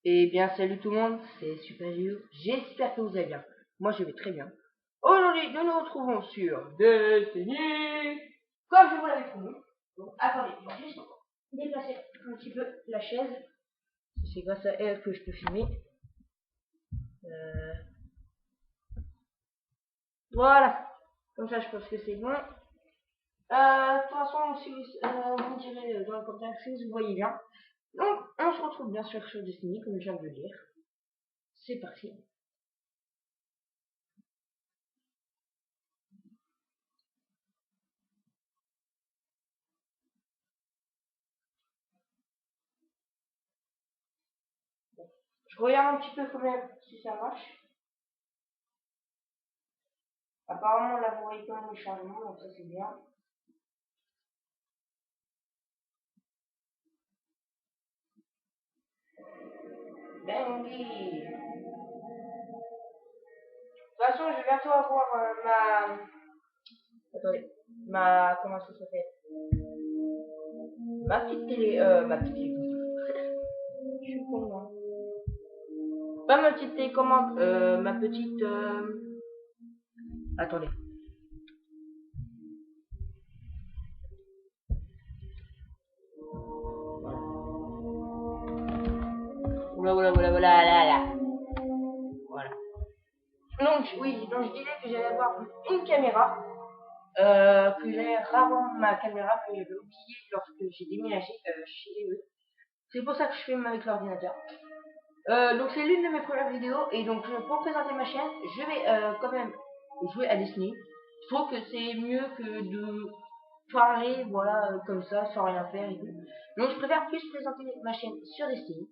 Eh bien, salut tout le monde, c'est Super Gio. J'espère que vous allez bien. Moi, je vais très bien. Aujourd'hui, nous nous retrouvons sur Destiny, comme je vous l'avais promis. Donc, attendez, je vais juste déplacer un petit peu la chaise. C'est grâce à elle que je peux filmer. Euh, voilà. Comme ça, je pense que c'est bon. De toute façon, si vous me direz dans les commentaires si vous voyez bien. Donc, on se retrouve bien sûr sur Destiny, comme je viens de le dire. C'est parti. Je regarde un petit peu si ça marche. Apparemment, la voix est quand même le changement, donc ça c'est bien. Bendy. De toute façon, je vais bientôt avoir ma... Attendez. Ma... Comment ça s'appelle? Ma petite télé... ma petite télé... Je suis con, moi. Pas ma petite télécommande, ma petite... Attendez. Oula, oula, oula, oula, là, là. Voilà. Donc, oui, donc je disais que j'allais avoir une caméra. Que j'allais revendre ma caméra que j'avais oubliée lorsque j'ai déménagé chez eux. C'est pour ça que je filme avec l'ordinateur. Donc c'est l'une de mes premières vidéos et donc pour présenter ma chaîne, je vais quand même jouer à Destiny. Je trouve que c'est mieux que de parler voilà comme ça sans rien faire et tout. Donc je préfère plus présenter ma chaîne sur Destiny.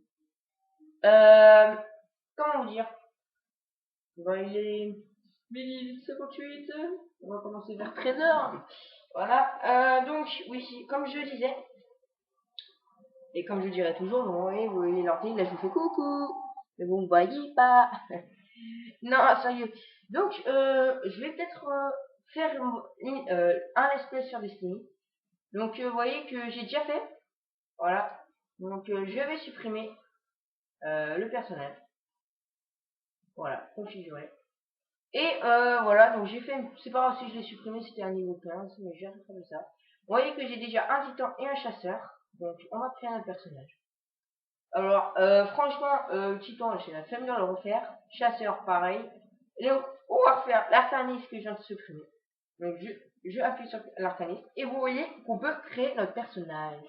Euh, Comment vous dire? Bah, il est 12h58, on va commencer vers 13h. Voilà, donc oui, comme je disais, et comme je dirais toujours, vous voyez l'antenne, là je vous fais coucou, mais vous ne voyez pas. Non, sérieux. Donc, je vais peut-être faire un let's play sur Destiny. Donc, vous voyez que j'ai déjà fait. Voilà. Donc, je vais supprimer le personnage. Voilà, configurer. Et voilà, donc j'ai fait, c'est pas grave si je l'ai supprimé, c'était un niveau 15, mais j'ai retrouvé ça. Vous voyez que j'ai déjà un titan et un chasseur. Donc, on va créer un personnage. Alors, franchement, titan, j'ai la flemme de le refaire. Chasseur, pareil. Et donc, on va refaire l'arcaniste que je viens de supprimer. Donc je appuie sur l'arcaniste et vous voyez qu'on peut créer notre personnage.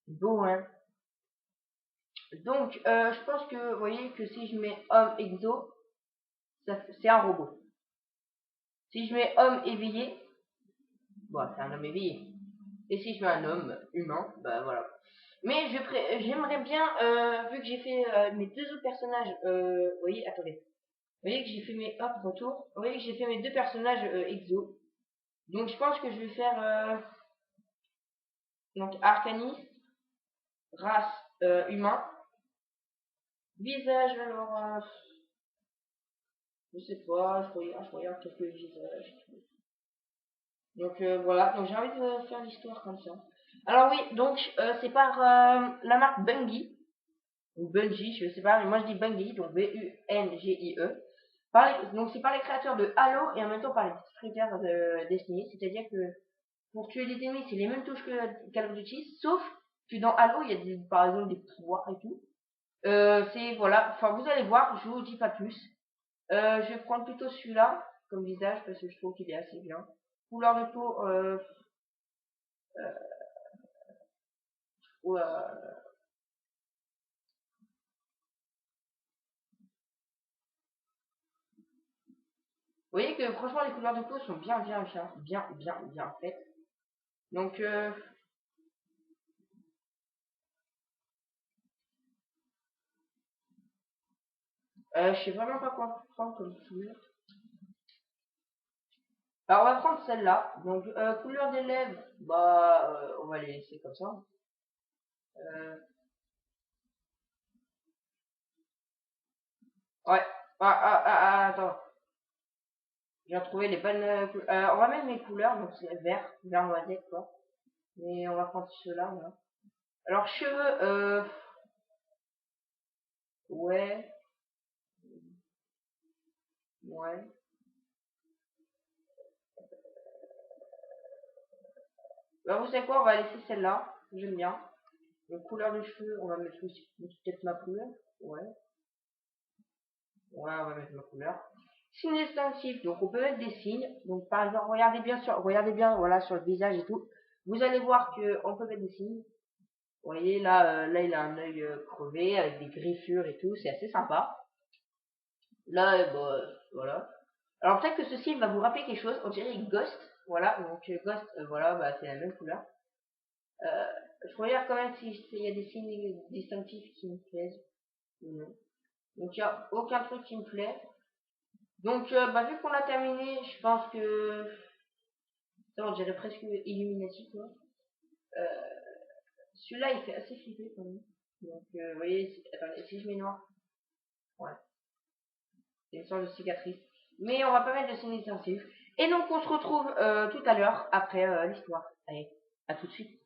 Beau, hein. Donc je pense que vous voyez que si je mets homme exo, c'est un robot. Si je mets homme éveillé, bon, c'est un homme éveillé. Et si je mets un homme humain, bah voilà. Mais j'aimerais bien, vu que j'ai fait mes deux autres personnages, vous voyez, attendez. Vous voyez que j'ai fait mes hop retour. Vous voyez que j'ai fait mes deux personnages exo. Donc je pense que je vais faire donc arcaniste, race humain. Visage, alors, je sais pas, je regarde quelques visages. Donc voilà, donc j'ai envie de faire l'histoire comme ça. Alors oui, donc c'est par la marque Bungie, ou Bungie, je sais pas, mais moi je dis Bungie, donc B-U-N-G-I-E. Donc c'est par les créateurs de Halo et en même temps par les créateurs de Destiny, c'est-à-dire que pour tuer des ennemis, c'est les mêmes touches que Call of Duty, sauf que dans Halo, il y a par exemple des pouvoirs et tout. C'est voilà, enfin vous allez voir, je vous dis pas plus. Je vais prendre plutôt celui-là comme visage parce que je trouve qu'il est assez bien. Couleur de peau, ouais, vous voyez que franchement les couleurs de peau sont bien faites. Donc je sais vraiment pas quoi prendre comme couleur. Alors on va prendre celle-là. Donc couleur des lèvres, bah on va les laisser comme ça. Euh, ouais. Attends. J'ai retrouvé les bonnes on va mettre mes couleurs, donc c'est vert noisette quoi. Mais on va prendre ceux-là, voilà. Alors cheveux, Ouais. Ouais. Bah, vous savez quoi, on va laisser celle-là. J'aime bien. La couleur de cheveux, on va mettre aussi peut-être ma couleur. Ouais. Ouais, on va mettre ma couleur. Signes distinctifs, donc on peut mettre des signes. Donc par exemple, regardez bien, voilà, sur le visage et tout. Vous allez voir que on peut mettre des signes. Vous voyez, là, il a un œil crevé avec des griffures et tout, c'est assez sympa. Là, bah, voilà. Alors peut-être que ceci va vous rappeler quelque chose. On dirait Ghost, voilà. Donc Ghost, voilà, bah c'est la même couleur. Euh, je regarde quand même s'il y a des signes distinctifs qui me plaisent. Non. Donc il n'y a aucun truc qui me plaît. Donc bah, vu qu'on a terminé, je pense que ça, on dirait presque Illuminati quoi. Euh, Celui-là il fait assez flipper quand même. Donc vous voyez, attendez, si je mets noir, ouais, c'est une sorte de cicatrice. Mais on va pas mettre de signe distinctif. Et donc on se retrouve tout à l'heure après l'histoire. Allez, à tout de suite.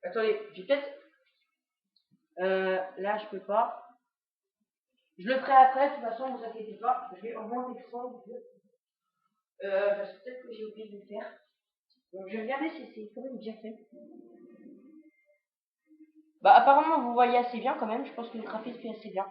Attendez, j'ai peut-être là je peux pas. Je le ferai après, de toute façon, vous inquiétez pas. Je vais augmenter le son du jeu. Parce que peut-être que j'ai oublié de le faire. Donc je vais regarder si c'est quand même bien fait. Bah apparemment vous voyez assez bien quand même, je pense que le graphisme est assez bien.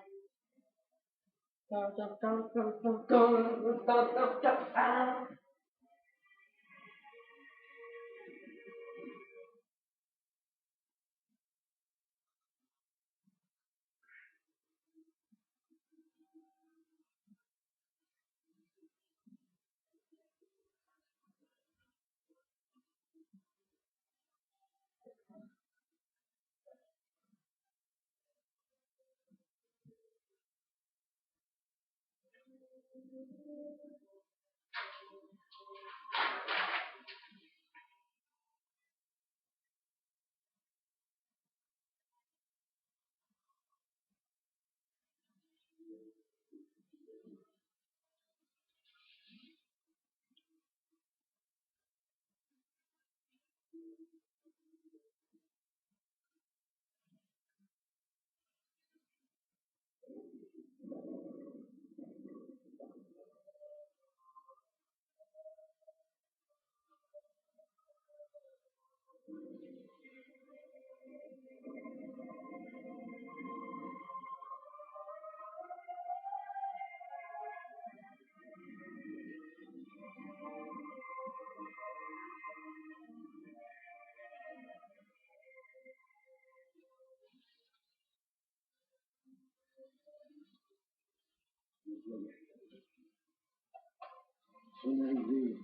Son arrivée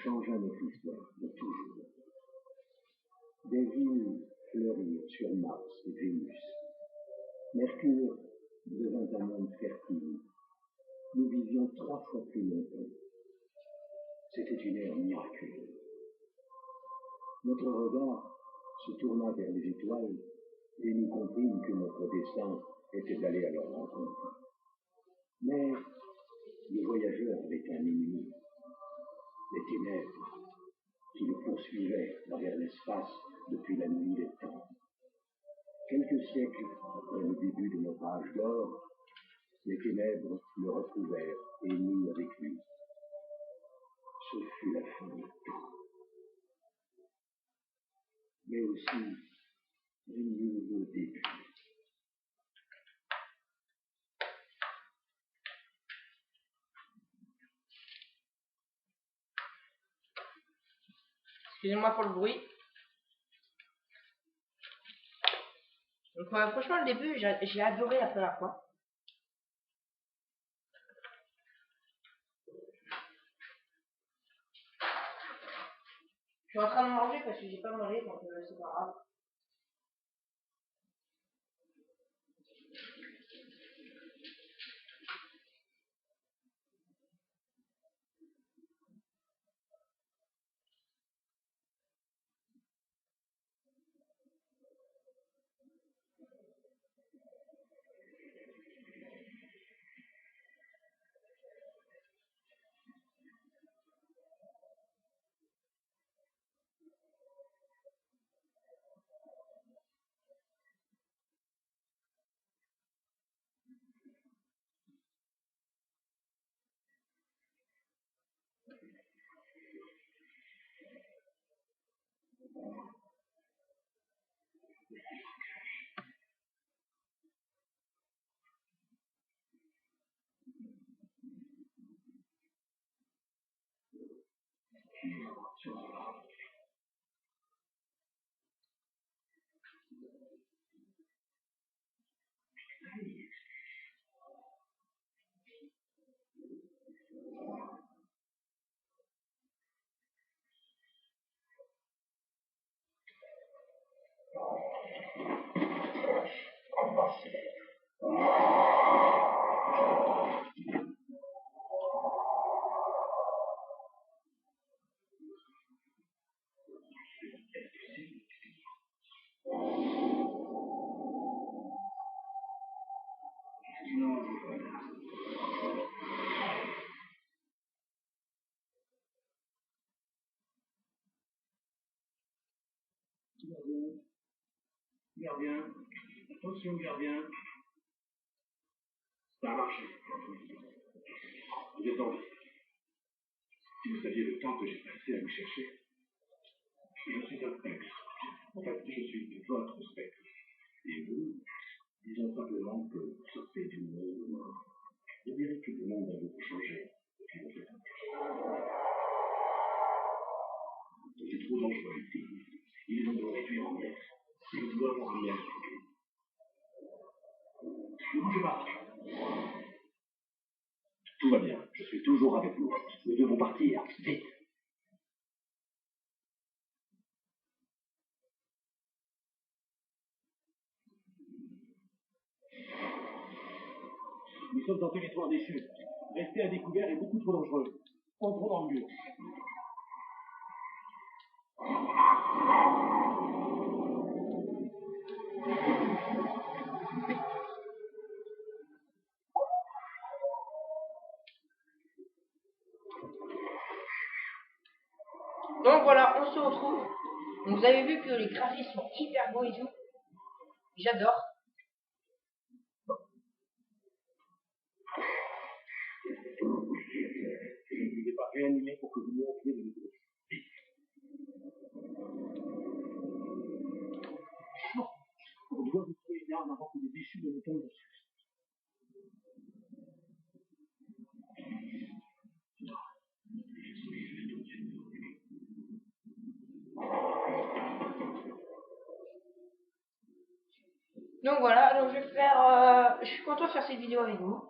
changea notre histoire de toujours. Des villes fleurirent sur Mars et Vénus. Mercure devint un monde fertile. Nous vivions 3 fois plus longtemps. C'était une ère miraculeuse. Notre regard se tourna vers les étoiles et nous comprîmes que notre destin était d'aller à leur rencontre. Mais le voyageur avait un ennemi, les ténèbres, qui le poursuivaient à travers l'espace depuis la nuit des temps. Quelques siècles après le début de notre âge d'or, les ténèbres le retrouvèrent et nous avec lui. Ce fut la fin de tout, mais aussi un nouveau début. Excusez-moi pour le bruit. Donc franchement le début j'ai adoré la première fois. Je suis en train de manger parce que j'ai pas mangé donc c'est pas grave. Gardien, attention gardien. Ça a marché. Vous êtes en vie. Si vous saviez le temps que j'ai passé à vous chercher, je suis un spectre. En fait, je suis votre spectre. Et vous, disons simplement que vous sortez du monde. Vous verrez que le monde a beaucoup changé depuis votre époque. C'est trop dangereux ici. Ils vont nous réduire en miettes. Et nous doivons ramener à la vie. Ne bougez pas. Tout va bien. Je suis toujours avec vous. Nous devons partir. Vite. Nous sommes en territoire déchu. Rester à découvert est beaucoup trop dangereux. Entrons dans le mur. Donc voilà, on se retrouve. Donc, vous avez vu que les graphismes sont hyper beaux et tout. J'adore. Je ne vous ai pas réanimé pour que vous me montriez de nouveau. Non. On doit vous trouver une arme avant que les déchus ne nous tombent dessus. Donc voilà, donc je vais faire. Je suis content de faire cette vidéo avec vous.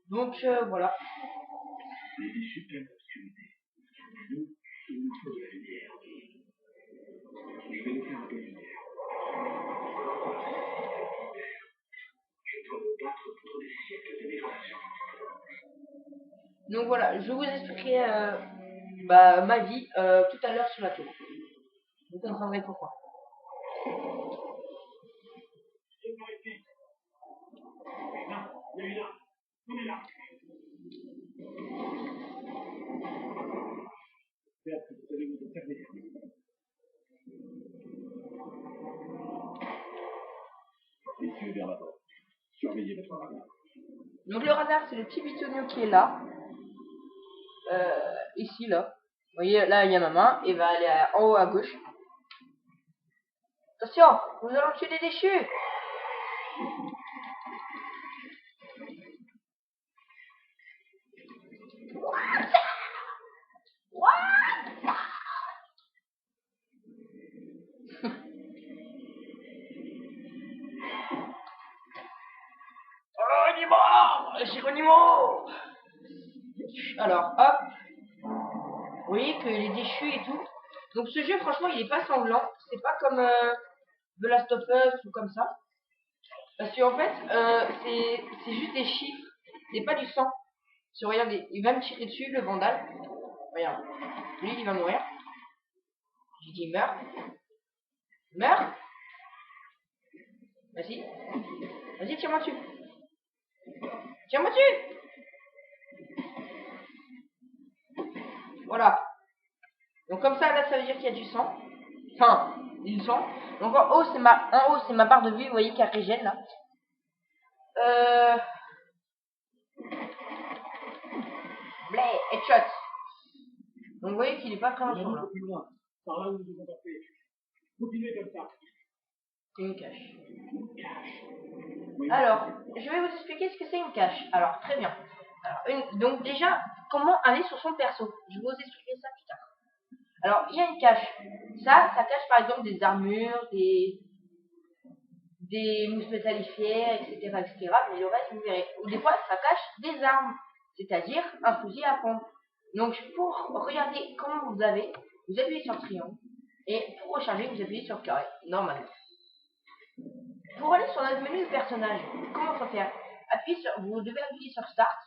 Donc voilà. Les déchus aiment l'obscurité. Nous, il nous faut de la lumière. Je vais nous faire un peu de lumière. Je dois me battre contre des siècles de dégradation. Donc voilà, je vous expliquerai ma vie tout à l'heure sur la tour. Vous comprendrez pourquoi. C'est pas ici. Là, il y a une arme. On est là. J'espère que vous allez vous observer. Messieurs, vers la porte. Surveillez votre radar. Donc le radar, c'est le petit bitonio qui est là. Ici, là. Vous voyez, là, il y a ma main. Et va aller en haut à gauche. Attention, nous allons tuer des déchus. Géronimo. Alors, hop. Vous voyez que les déchus et tout. Donc ce jeu, franchement, il est pas sanglant. C'est pas comme The Last of Us ou comme ça. Parce qu'en fait, c'est juste des chiffres. C'est pas du sang. Si regardez, il va me tirer dessus, le vandale. Regarde. Lui, il va mourir. J'ai dit meurs. Meurs. Vas-y. Vas-y, tire-moi dessus. Tire-moi dessus. Voilà. Donc comme ça, là, ça veut dire qu'il y a du sang. Enfin, du sang. Donc en haut, c'est ma barre de vue. Vous voyez qu'elle régène là. Blé, headshot. Donc vous voyez qu'il est pas très On est ensemble. un peu plus loin. Par là où nous devons passer. Continuez comme ça. C'est une cache. Une cache. Oui. Alors, je vais vous expliquer ce que c'est une cache. Alors, très bien. Alors, donc déjà, comment aller sur son perso. Je vais vous expliquer ça plus tard. Alors, il y a une cache. Ça cache par exemple des armures, des mousses métallifiées, etc., etc. Mais le reste, vous verrez. Ou des fois, ça cache des armes, c'est-à-dire un fusil à pompe. Donc, pour regarder comment vous appuyez sur triangle. Et pour recharger, vous appuyez sur carré, normalement. Pour aller sur notre menu de personnage, comment faut faire? Vous devez appuyer sur Start.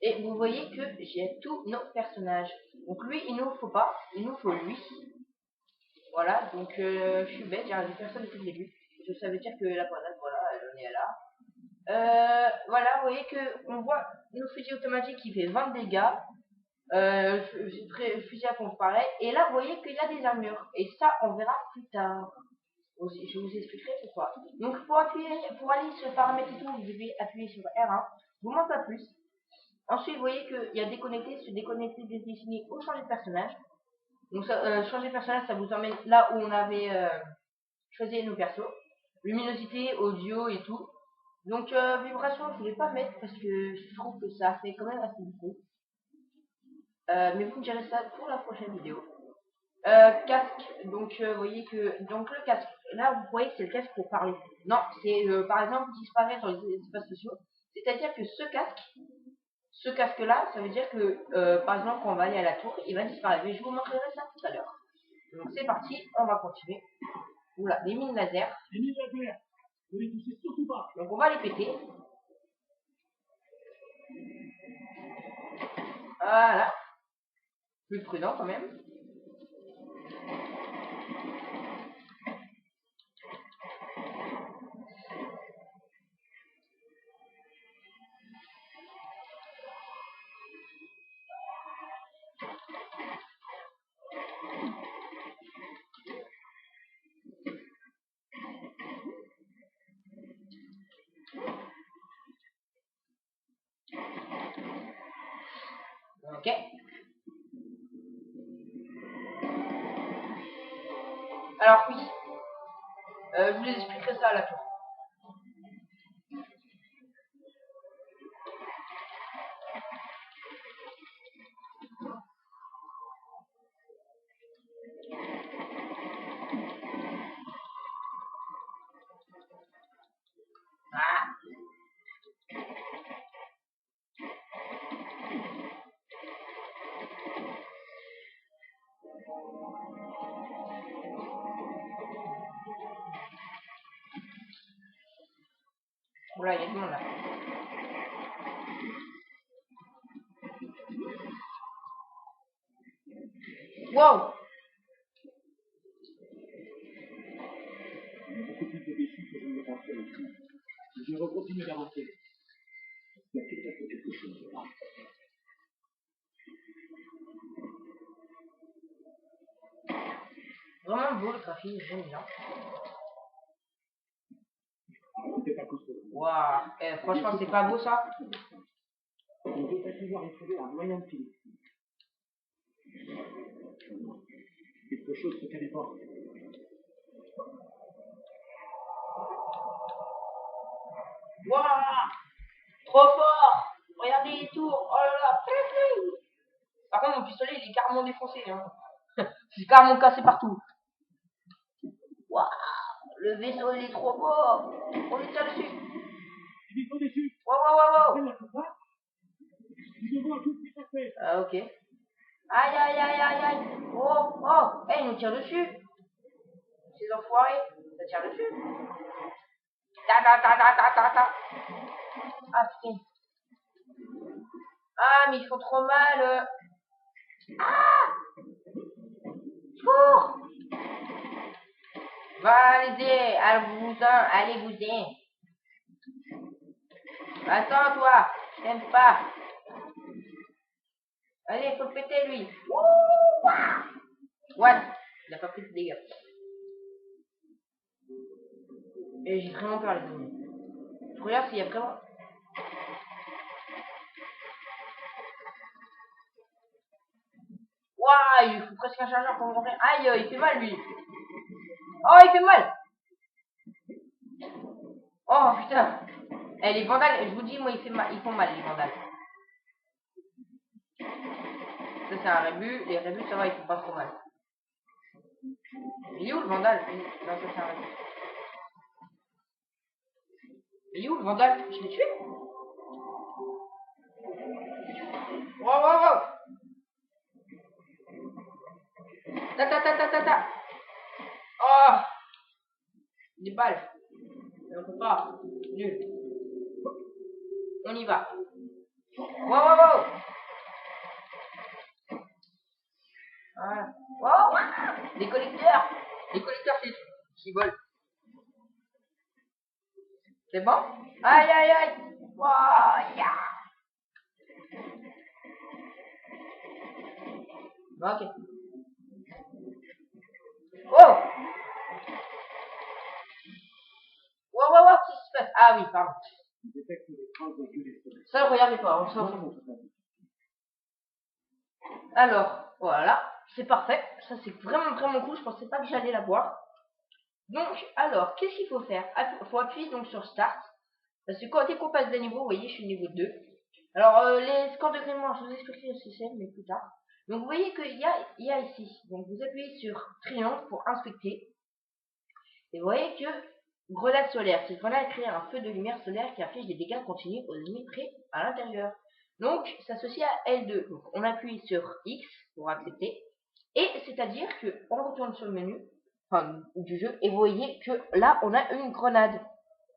Et vous voyez que j'ai tous nos personnages. Donc lui, il ne nous faut pas, il nous faut lui. Voilà, donc je suis bête, j'ai regardé personne depuis le début. Je savais dire que la grenade, voilà, elle en est là. Voilà, vous voyez que on voit nos fusils automatiques qui fait 20 dégâts. Fusil à pompe pareil. Et là, vous voyez qu'il y a des armures. Et ça, on verra plus tard. Je vous expliquerai pourquoi. Donc pour aller sur paramètres et tout, vous devez appuyer sur R1. Vous montez pas plus. Ensuite, vous voyez qu'il y a déconnecter, se déconnecter, désigner ou changer de personnage. Donc changer de personnage, ça vous emmène là où on avait choisi nos persos. Luminosité, audio et tout. Donc vibration, je ne vais pas mettre parce que je trouve que ça fait quand même assez beaucoup. Mais vous me direz ça pour la prochaine vidéo. Casque, donc vous voyez que donc le casque, là vous voyez que c'est le casque pour parler. Non, c'est par exemple disparaître dans les espaces sociaux. C'est-à-dire que ce casque là, ça veut dire que par exemple quand on va aller à la tour, il va disparaître. Mais je vous montrerai ça tout à l'heure. Donc c'est parti, on va continuer. Oula, les mines laser. Les mines laser, ne les touchez surtout pas. Donc on va les péter. Voilà. Plus prudent quand même. Ok. Alors oui, je vous expliquerai ça à la tour. Ah. Oula, il y a du monde là. Wow. Il y a beaucoup plus de défis que je ne le pensais aussi. Je vais continuer d'avancer. Il y a peut-être quelque chose là. Vraiment beau le graphisme, j'aime bien. C'est à cause de vous. Waouh, franchement c'est pas beau ça. On devrait pouvoir y trouver un moyen de filer. Quelque chose se téléporte. Waouh, trop fort. Regardez les tours, oh là là. Par contre mon pistolet il est carrément défoncé. Hein. C'est carrément cassé partout. Waouh, le vaisseau il est trop beau. On lui tire dessus. Ils sont déçus. Waouh, waouh, waouh, waouh. Ils devant tout ce qui s'est fait. Ah ok. Aïe, aïe, aïe, aïe, aïe. Oh, oh, hey, il nous tire dessus. Ces enfoirés, ça tire dessus. Ta ta ta ta ta ta ta. Ah putain. Ah, mais ils font trop mal. Ah, cours. Va, allez-y, allez-vous-en. Attends, toi, je t'aime pas. Allez, faut le péter, lui. What? Il a pas pris de dégâts. Et j'ai vraiment peur, les amis. Je regarde s'il y a vraiment... Waouh, il faut presque un chargeur pour mourir. Aïe, il fait mal, lui. Oh, il fait mal. Oh, putain. Eh, les vandales, je vous dis, moi, ils font mal, les vandales. Ça, c'est un rébut. Les rébus, ça va, ils font pas trop mal. Il est où, le vandale? Non, ça, c'est un rébut. Il est où, le vandale? Je l'ai tué? Wow, wow, wow. Ta. Oh, des balles. On peut pas. Nul. On y va. Wow, wow, wow. Voilà. Wow. Les collecteurs. Les collecteurs, c'est qui volent. C'est bon? Aïe, aïe, aïe. Wow, yeah. Ok. Wow. Wow, wow, wow, qu'est-ce qui se passe? Ah oui, pardon. Ça, regardez pas, on s'en fout. Alors, voilà, c'est parfait. Ça, c'est vraiment cool. Je pensais pas que j'allais l'avoir. Donc, alors, qu'est-ce qu'il faut faire? Il faut appuyer donc sur Start. Parce que dès qu'on passe des niveaux, vous voyez, je suis niveau 2. Alors, les scores de gréement, je vous expliquerai ce que c'est, mais plus tard. Donc, vous voyez qu'il y a ici. Donc, vous appuyez sur triangle pour inspecter. Et vous voyez que grenade solaire. Cette grenade crée un feu de lumière solaire qui inflige des dégâts continus aux ennemis près à l'intérieur. Donc, s'associe à L2. Donc, on appuie sur X pour accepter. Et c'est-à-dire qu'on retourne sur le menu du jeu et vous voyez que là, on a une grenade.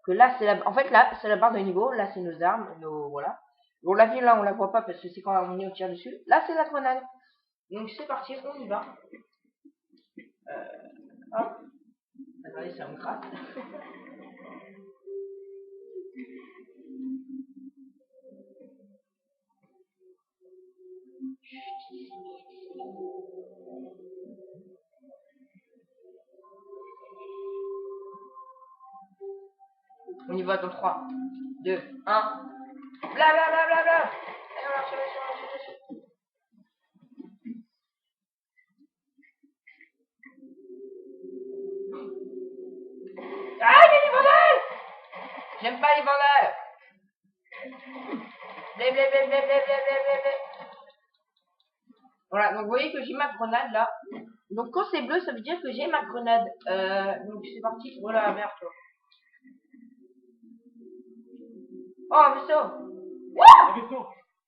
Que là, en fait, là, c'est la barre de niveau. Là, c'est nos armes. Voilà. On la vue là, on la voit pas parce que c'est quand on est au tir dessus. Là, c'est la grenade. Donc, c'est parti, on y va. Hop. Attendez, ça me gratte. On y va dans 3, 2, 1. Blablabla. Et on lâche. Ah, il y a des vandales! J'aime pas les vandales. Blé. Voilà, donc vous voyez que j'ai ma grenade là. Donc quand c'est bleu, ça veut dire que j'ai ma grenade. Donc c'est parti. Voilà, merde toi. Oh, vaisseau.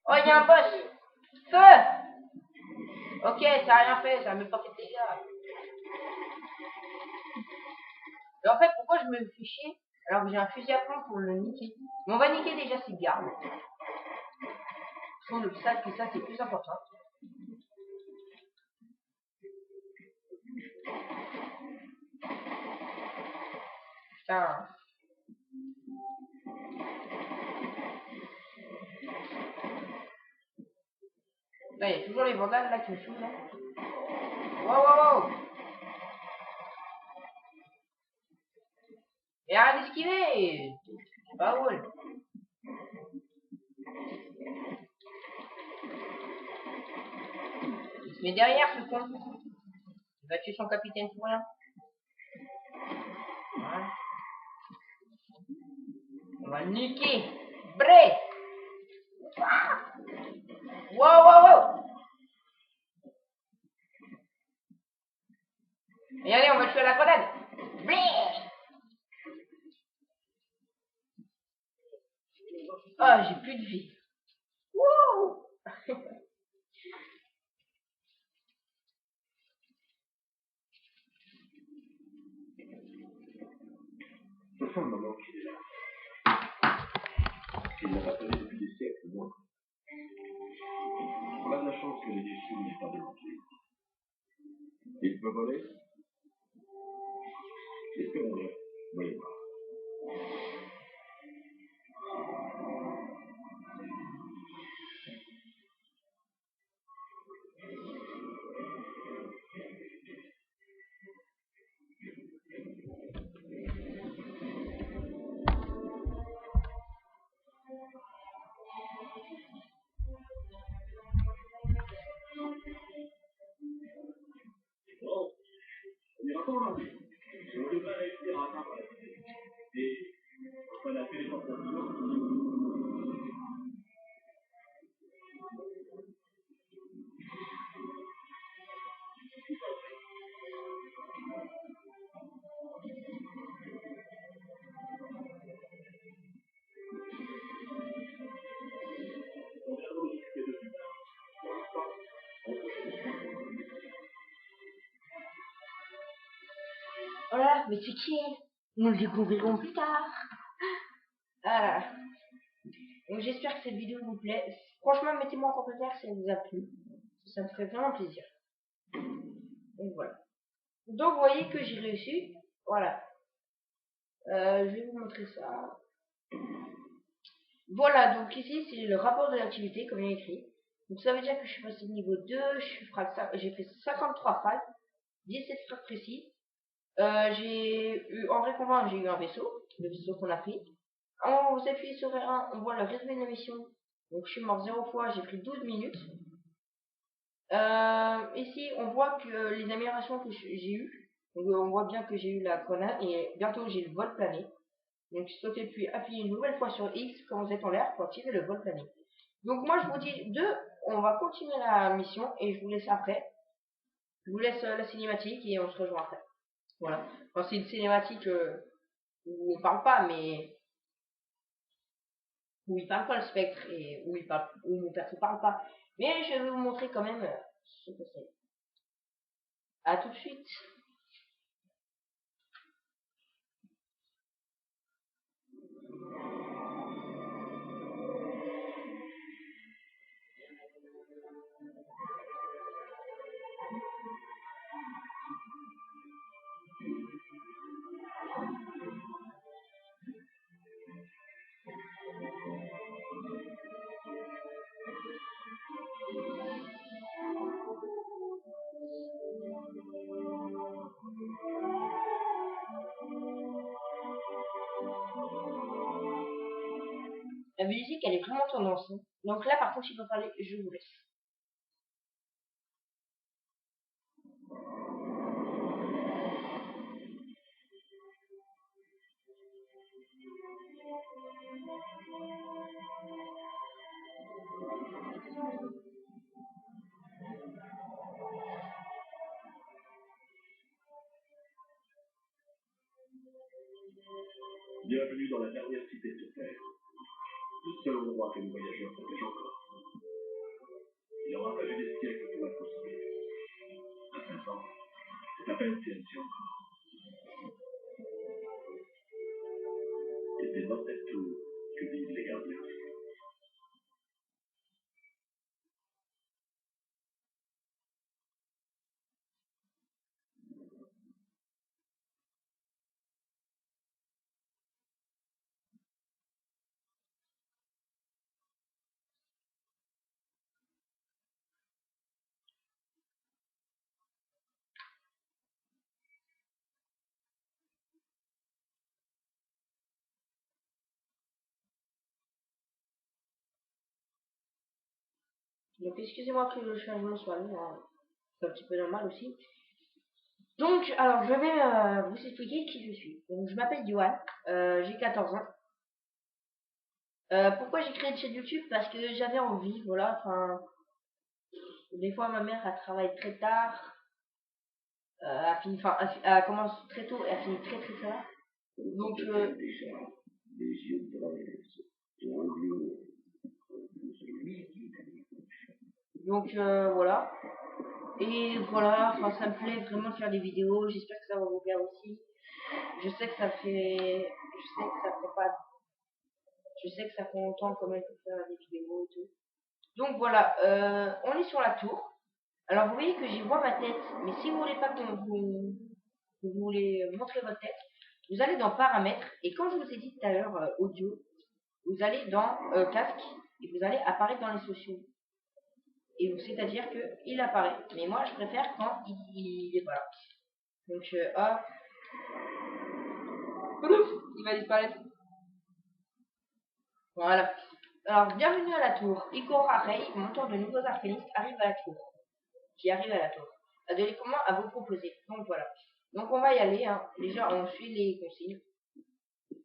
Oh, il y a un boss. Feu. Ok, ça a rien fait, ça a même pas fait de dégâts. Et en fait, pourquoi je me fais chier alors que j'ai un fusil à pompe pour le niquer? Mais on va niquer déjà ses gardes. Je trouve que ça c'est plus important. Putain. Là, il y a toujours les vandales là qui me saoulent. Wow. Et arrête d'esquiver. C'est pas drôle. Il se met derrière ce con. Il va tuer son capitaine pour rien. Voilà. On va le niquer. Bré. Wow. Et allez, on va le tuer à la grenade. Bré. Ah, j'ai plus de vie. Wow. Ce sont le moment qu'il est là. Il n'a pas sonné depuis des siècles, moi. On a de la chance que les déçus n'aient pas de l'empire. Il peut voler? Espérons bien. Voyez voir. Bon, on ira pas aujourd'hui. Oh là là, mais c'est qui elle? Nous le découvrirons plus tard. Voilà. Donc j'espère que cette vidéo vous plaît. Franchement, mettez-moi en commentaire si elle vous a plu. Ça me ferait vraiment plaisir. Donc voilà. Donc vous voyez que j'ai réussi. Voilà. Je vais vous montrer ça. Voilà, donc ici c'est le rapport de l'activité comme il est écrit. Donc ça veut dire que je suis passé de niveau 2, j'ai fait 53 phases, 17 frags précis. J'ai eu en récompense, j'ai eu un vaisseau, le vaisseau qu'on a pris. On vous appuie sur R1, on voit le résumé de la mission. Donc je suis mort 0 fois, j'ai pris 12 minutes. Ici on voit que les améliorations que j'ai eues. Donc on voit bien que j'ai eu la grenade et bientôt j'ai le vol plané. Donc sautez puis appuyez une nouvelle fois sur X quand vous êtes en l'air pour activer le vol plané. Donc moi je vous dis on va continuer la mission et je vous laisse après. Je vous laisse la cinématique et on se rejoint après. Voilà. Enfin, c'est une cinématique où on parle pas, mais où il parle pas le spectre et où mon perso parle pas. Mais je vais vous montrer quand même ce que c'est. A tout de suite. La musique elle est vraiment tendance. Hein. Donc là par contre je peux parler, je vous laisse. Bienvenue dans la dernière cité sur Terre. Le seul endroit que les voyageurs protègent encore. Il aura fallu des siècles pour la construire. À 5 ans, c'est à peine si elle tient encore. Et c'est dans cette tour que vivent les gardiens. Donc excusez-moi que le changement soit long, hein. C'est un petit peu normal aussi. Donc alors je vais vous expliquer qui je suis. Donc je m'appelle Yohan, j'ai 14 ans. Pourquoi j'ai créé une chaîne YouTube? Parce que j'avais envie, voilà, enfin, des fois ma mère elle travaille très tard, elle commence très tôt et elle finit très très tard. Donc Déjà, les yeux de braise, et un lion, voilà. Et voilà, enfin ça me plaît vraiment de faire des vidéos, j'espère que ça va vous plaire aussi. Je sais que ça fait. Je sais que ça fait pas. Je sais que ça fait longtemps quand même pour faire des vidéos et tout. Donc voilà, on est sur la tour. Alors vous voyez que j'y vois ma tête, mais si vous voulez pas que vous voulez montrer votre tête, vous allez dans paramètres et quand je vous ai dit tout à l'heure audio, vous allez dans casque et vous allez apparaître dans les sociaux. Et c'est-à-dire que il apparaît. Mais moi je préfère quand il est pas là. Donc hop, il va disparaître. Voilà. Alors bienvenue à la tour. Ikora Rei, monteur de nouveaux arcanistes, arrive à la tour. Qui arrive à la tour. A des commandes à vous proposer. Donc voilà. Donc on va y aller. Hein. Déjà on suit les consignes.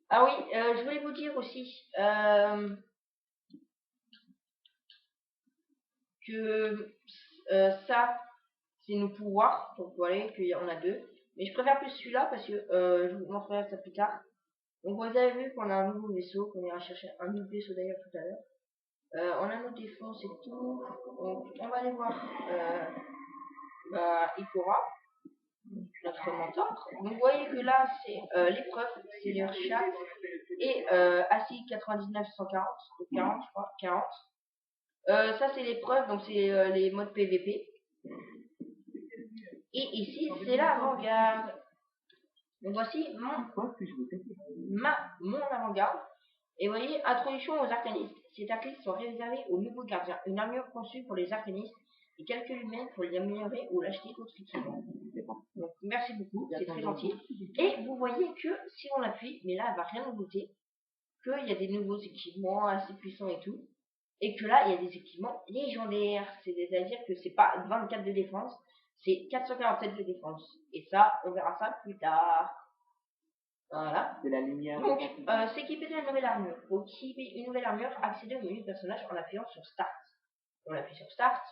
Ah oui, je voulais vous dire aussi que ça, c'est nos pouvoirs. Donc voilà, qu'il y en a deux. Mais je préfère plus celui-là parce que je vous montrerai ça plus tard. Donc vous avez vu qu'on a un nouveau vaisseau, qu'on ira chercher un nouveau vaisseau d'ailleurs tout à l'heure. On a nos défenses et tout. Donc on va aller voir Ikora. notre mentor. Donc vous voyez que là c'est l'épreuve, c'est leur chat et ASI 99 140, donc 40 je crois, 40. Ça c'est l'épreuve, donc c'est les modes PVP. Et ici c'est l'avant-garde. Donc voici mon avant-garde. Et vous voyez, introduction aux arcanistes. Ces tactiques sont réservées aux nouveaux gardiens. Une armure conçue pour les arcanistes et quelques humains pour les améliorer ou l'acheter contre équipement. Donc merci beaucoup, c'est très gentil. Et vous voyez que si on appuie, mais là elle va rien nous goûter, qu'il y a des nouveaux équipements assez puissants et tout. Et que là il y a des équipements légendaires. C'est-à-dire que c'est pas 24 de défense, c'est 447 de défense. Et ça, on verra ça plus tard. Voilà. De la lumière. Donc, s'équiper d'une nouvelle armure. Pour équiper une nouvelle armure, accéder au menu du personnage en appuyant sur Start. On appuie sur Start.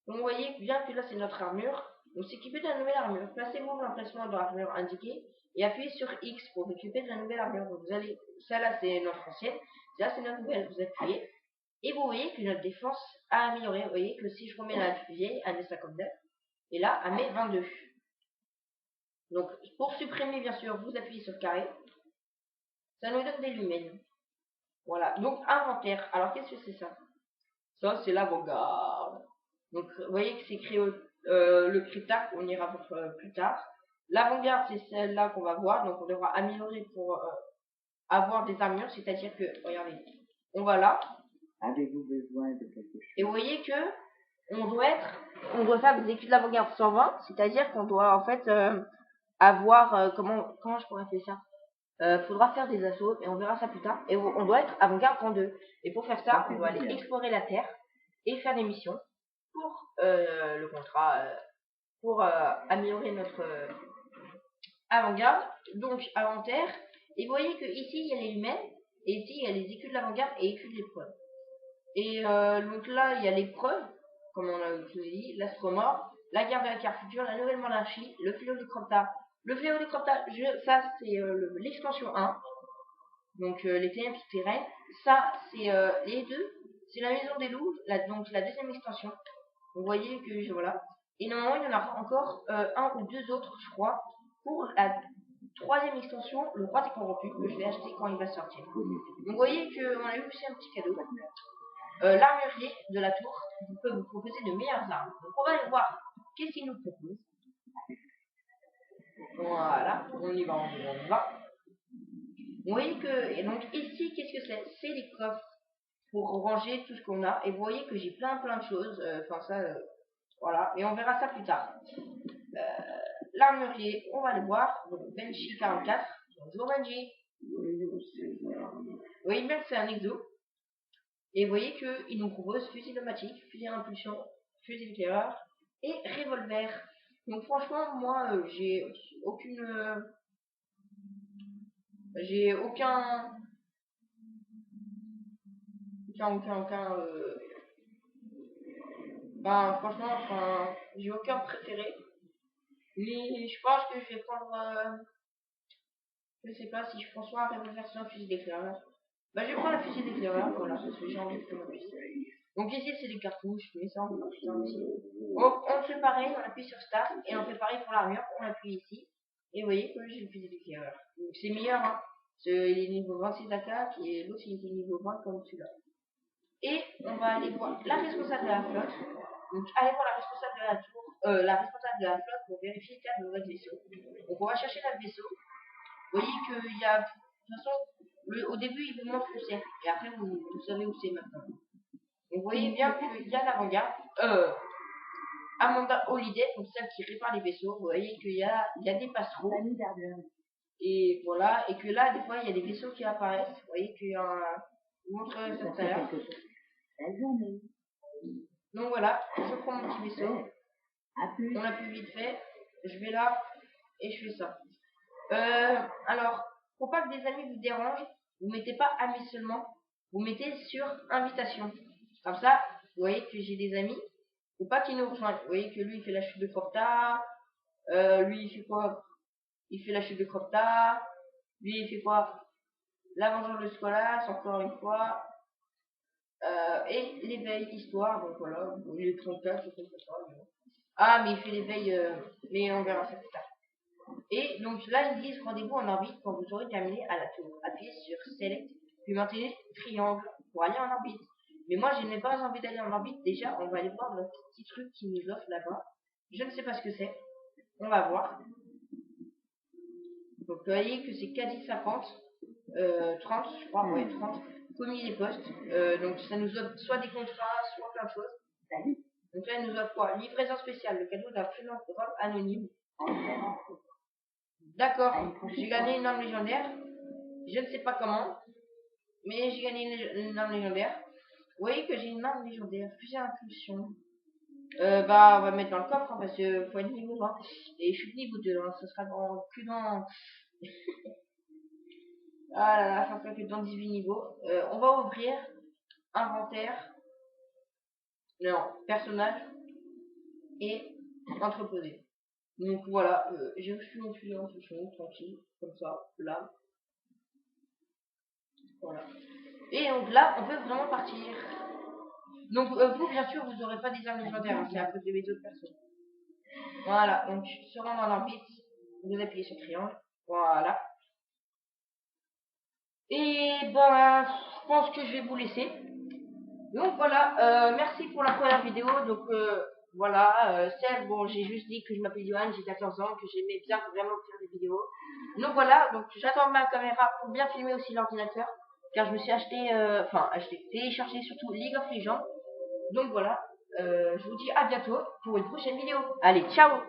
Donc, vous voyez bien que là, c'est notre armure. Donc, s'équiper de la nouvelle armure. Placez-vous l'emplacement de l'armure indiqué et appuyez sur X pour récupérer de la nouvelle armure. Donc, vous allez, celle-là, c'est notre ancienne. Là, c'est notre nouvelle. Vous appuyez. Et vous voyez que notre défense a amélioré. Vous voyez que si je remets la vieille, elle met 59. Et là, elle met 22. Donc, pour supprimer, bien sûr, vous appuyez sur carré. Ça nous donne des lumens. Voilà. Donc, inventaire. Alors, qu'est-ce que c'est ça? Ça, c'est l'avant-garde. Donc, vous voyez que c'est créé le cryptac. On ira voir plus tard. L'avant-garde, c'est celle-là qu'on va voir. Donc, on devra améliorer pour avoir des armures. C'est-à-dire que, regardez, on va là. Avez-vous besoin de quelque chose? Et vous voyez que on doit faire des études de l'avant-garde 120. C'est-à-dire qu'on doit, en fait, avoir, comment je pourrais faire ça? Faudra faire des assauts et on verra ça plus tard. Et on doit être avant-garde 32. Et pour faire ça, on doit aller explorer la Terre et faire des missions pour le contrat, pour améliorer notre avant-garde. Donc inventaire. Et vous voyez que ici il y a les humains et ici il y a les écus de l'avant-garde et écus de l'épreuve. Et donc là il y a l'épreuve, comme je vous ai dit, l'astromore, la guerre de la Terre future, la nouvelle monarchie, le fléau du Cropta. Le fléau du Cropta, ça c'est l'extension 1. Donc les ténèbres souterraines. Ça c'est les deux. C'est la maison des loups, donc la deuxième extension. Vous voyez que voilà. Et normalement il y en a encore un ou deux autres, je crois, pour la troisième extension, le roi des corrompus, que je vais acheter quand il va sortir. Donc vous voyez qu'on a eu aussi un petit cadeau. L'armurier de la tour peut vous proposer de meilleures armes. Donc on va aller voir qu'est-ce qu'il nous propose. Voilà, on y va, on y va. Vous voyez que, et donc ici, qu'est-ce que c'est? C'est les coffres pour ranger tout ce qu'on a. Et vous voyez que j'ai plein de choses. Enfin ça, voilà. Et on verra ça plus tard. L'armurier, on va le voir. Donc Benji 44. Bonjour Benji. Vous voyez bien que c'est un exo. Et vous voyez qu'il nous propose fusil pneumatique, fusil à impulsion, fusil d'éclaireur et revolver. Donc franchement, moi, j'ai aucun ben franchement, enfin, j'ai aucun préféré. Mais je pense que je vais prendre, je sais pas si je prends soit un revolver, soit un fusil d'éclaireur. Bah je vais prendre le fusil d'éclaireur, voilà, parce que j'ai envie de prendre un fusil. Donc ici c'est des cartouches, mais ça on va plus tard aussi. On fait pareil, on appuie sur Start, et on fait pareil pour l'armure, on appuie ici. Et vous voyez que j'ai le fusil d'éclaireur. Donc c'est meilleur, hein. Il est niveau 26 d'attaque, et l'autre il est niveau 20 comme celui-là. Et on va aller voir la responsable de la flotte. Donc allez voir la responsable de la tour, la responsable de la flotte pour vérifier l'état de votre vaisseau. Donc on va chercher notre vaisseau. Vous voyez qu'il y a, de toute façon, au début il vous montre où c'est, et après vous savez où c'est maintenant. Donc vous voyez bien qu'il y a l'avant-garde, Amanda Holiday, donc celle qui répare les vaisseaux. Vous voyez qu'il y a des passereaux. Et voilà, et que là des fois il y a des vaisseaux qui apparaissent. Vous voyez qu'il y a un, je vous montre ça tout à l'heure. Donc voilà, je prends mon petit vaisseau. On appuie vite fait. Je vais là et je fais ça. Alors, pour pas que des amis vous dérangent, vous mettez pas amis seulement, vous mettez sur invitation. Comme ça, vous voyez que j'ai des amis. Faut pas qu'ils nous rejoignent. Vous voyez que lui il fait la chute de Cropta. Lui il fait quoi? Il fait la chute de Cropta. Lui il fait quoi? La vengeance de Scolas, encore une fois. Et l'éveil histoire, donc voilà, il est 34, je sais pas. Ah, mais il fait l'éveil, mais on verra ça plus tard. Et donc là, ils disent rendez-vous en orbite quand vous aurez terminé à la tour. Appuyez sur Select, puis maintenez triangle pour aller en orbite. Mais moi, je n'ai pas envie d'aller en orbite. Déjà, on va aller voir le petit truc qui nous offre là-bas. Je ne sais pas ce que c'est. On va voir. Donc, vous voyez que c'est quasi 50. 30, je crois, ouais, 30. Commis les postes. Donc, ça nous offre soit des contrats, soit plein de choses. Donc là, il nous offre quoi? Livraison spéciale, le cadeau d'un philanthrope anonyme. D'accord, j'ai gagné une arme légendaire. Je ne sais pas comment, mais j'ai gagné une arme légendaire. Vous voyez que j'ai une arme légendaire, fusil à impulsion. Bah, on va mettre dans le coffre, hein, parce que faut être niveau 20. Et je suis niveau 2, hein, ce sera que dans... ah là là, ça sera que dans 18 niveaux. On va ouvrir inventaire. Non, personnage. Et entreposer. Donc voilà, j'ai reçu mon fusil à impulsion, tranquille, comme ça, là. Voilà. Et donc là, on peut vraiment partir. Donc vous, bien sûr, vous n'aurez pas des armes légendaires, hein, c'est à cause de mes autres personnes. Voilà, donc se rendre en orbite, vous appuyez sur triangle. Voilà. Et ben, je pense que je vais vous laisser. Donc voilà, merci pour la première vidéo. Donc voilà, Seb, bon, j'ai juste dit que je m'appelle Johan, j'ai 14 ans, que j'aimais bien vraiment faire des vidéos. Donc voilà, donc j'attends ma caméra pour bien filmer aussi l'ordinateur. Car je me suis téléchargé surtout League of Legends. Donc voilà, je vous dis à bientôt pour une prochaine vidéo. Allez, ciao!